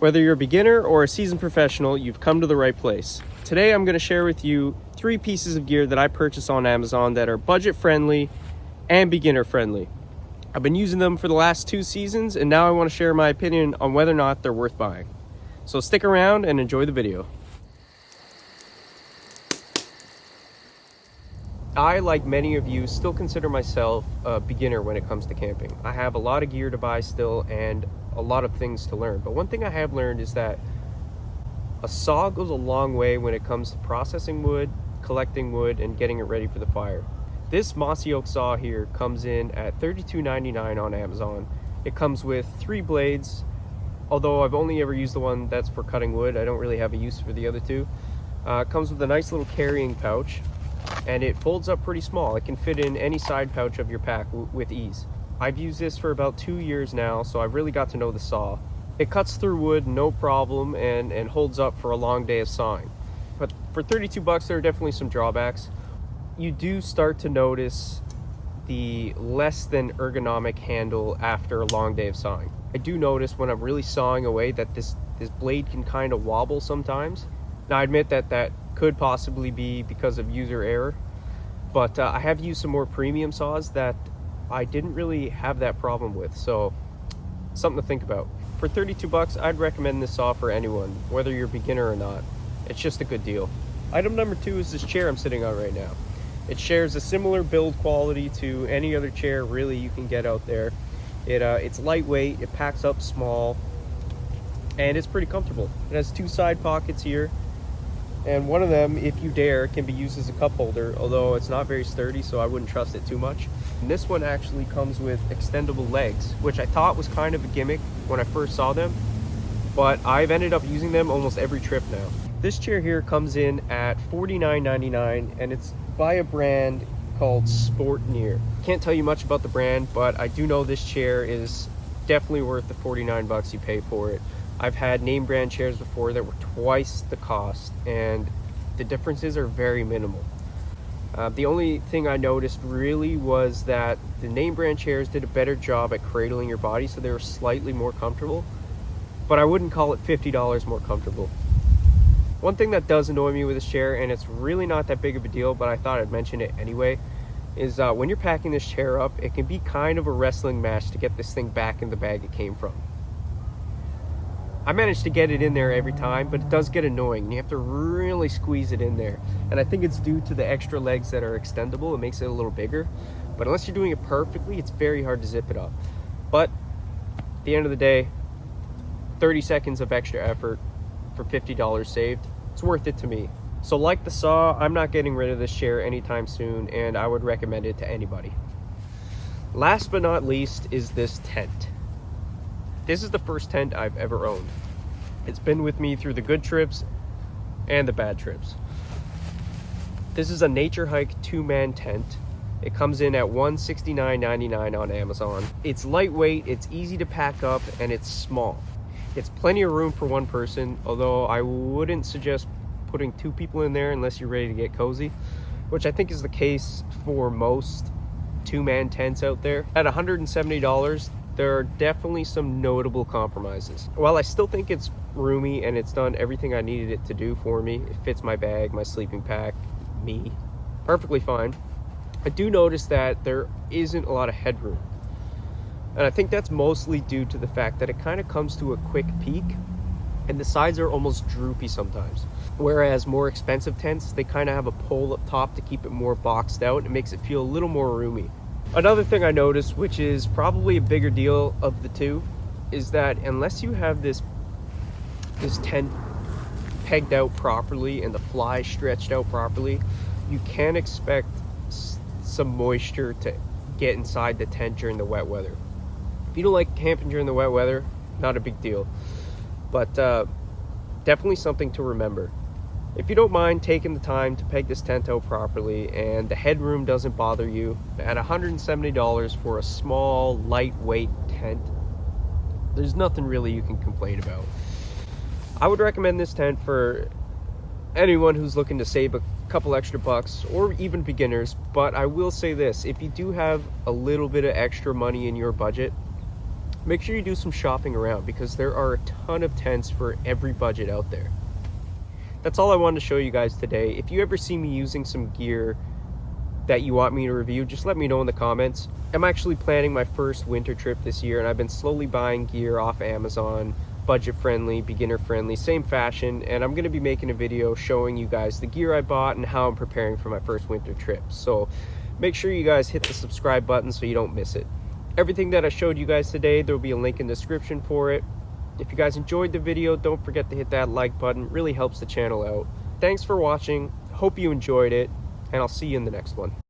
Whether you're a beginner or a seasoned professional, you've come to the right place. Today I'm going to share with you 3 pieces of gear that I purchased on Amazon that are budget friendly and beginner friendly. I've been using them for the last 2 seasons, and now I want to share my opinion on whether or not they're worth buying. So stick around and enjoy the video. I, like many of you, still consider myself a beginner when it comes to camping. I have a lot of gear to buy still and a lot of things to learn. But one thing I have learned is that a saw goes a long way when it comes to processing wood, collecting wood, and getting it ready for the fire. This mossy oak saw here comes in at $32.99 on Amazon. It comes with 3 blades, although I've only ever used the one that's for cutting wood. I don't really have a use for the other 2. It comes with a nice little carrying pouch, and it folds up pretty small. It can fit in any side pouch of your pack with ease. I've used this for about 2 years now, so I've really got to know the saw. It cuts through wood no problem and holds up for a long day of sawing. But for $32, there are definitely some drawbacks. You do start to notice the less than ergonomic handle after a long day of sawing. I do notice when I'm really sawing away that this blade can kind of wobble sometimes. Now I admit that could possibly be because of user error, but I have used some more premium saws that I didn't really have that problem with, so something to think about. For $32, I'd recommend this saw for anyone, whether you're a beginner or not. It's just a good deal. Item number 2 is this chair I'm sitting on right now. It shares a similar build quality to any other chair really you can get out there. It's lightweight, it packs up small, and it's pretty comfortable. It has 2 side pockets here, and one of them, if you dare, can be used as a cup holder, although it's not very sturdy, so I wouldn't trust it too much. And this one actually comes with extendable legs, which I thought was kind of a gimmick when I first saw them, but I've ended up using them almost every trip now. This chair here comes in at $49.99, and it's by a brand called Sportneer. Can't tell you much about the brand, but I do know this chair is definitely worth the $49 you pay for it. I've had name brand chairs before that were twice the cost, and the differences are very minimal. The only thing I noticed really was that the name brand chairs did a better job at cradling your body, so they were slightly more comfortable, but I wouldn't call it $50 more comfortable. One thing that does annoy me with this chair, and it's really not that big of a deal, but I thought I'd mention it anyway, is when you're packing this chair up, it can be kind of a wrestling match to get this thing back in the bag it came from. I managed to get it in there every time, but it does get annoying. You have to really squeeze it in there. And I think it's due to the extra legs that are extendable. It makes it a little bigger. But unless you're doing it perfectly, it's very hard to zip it up. But at the end of the day, 30 seconds of extra effort for $50 saved. It's worth it to me. So like the saw, I'm not getting rid of this chair anytime soon, and I would recommend it to anybody. Last but not least is this tent. This is the first tent I've ever owned. It's been with me through the good trips and the bad trips. This is a Nature Hike 2-man tent. It comes in at $169.99 on Amazon. It's lightweight, it's easy to pack up, and it's small. It's plenty of room for one person, although I wouldn't suggest putting 2 people in there unless you're ready to get cozy, which I think is the case for most 2-man tents out there. At $170, there are definitely some notable compromises. While I still think it's roomy and it's done everything I needed it to do for me, it fits my bag, my sleeping pack, me, perfectly fine, I do notice that there isn't a lot of headroom. And I think that's mostly due to the fact that it kind of comes to a quick peak, and the sides are almost droopy sometimes. Whereas more expensive tents, they kind of have a pole up top to keep it more boxed out. It makes it feel a little more roomy. Another thing I noticed, which is probably a bigger deal of the 2, is that unless you have this tent pegged out properly and the fly stretched out properly, you can expect some moisture to get inside the tent during the wet weather. If you don't like camping during the wet weather, not a big deal, but definitely something to remember. If you don't mind taking the time to peg this tent out properly and the headroom doesn't bother you, at $170 for a small, lightweight tent, there's nothing really you can complain about. I would recommend this tent for anyone who's looking to save a couple extra bucks, or even beginners. But I will say this, if you do have a little bit of extra money in your budget, make sure you do some shopping around because there are a ton of tents for every budget out there. That's all I wanted to show you guys today. If you ever see me using some gear that you want me to review, just let me know in the comments. I'm actually planning my first winter trip this year, and I've been slowly buying gear off Amazon, budget friendly, beginner friendly, same fashion, and I'm going to be making a video showing you guys the gear I bought and how I'm preparing for my first winter trip. So make sure you guys hit the subscribe button so you don't miss it. Everything that I showed you guys today, there will be a link in the description for it. If you guys enjoyed the video, don't forget to hit that like button. It really helps the channel out. Thanks for watching. Hope you enjoyed it, and I'll see you in the next one.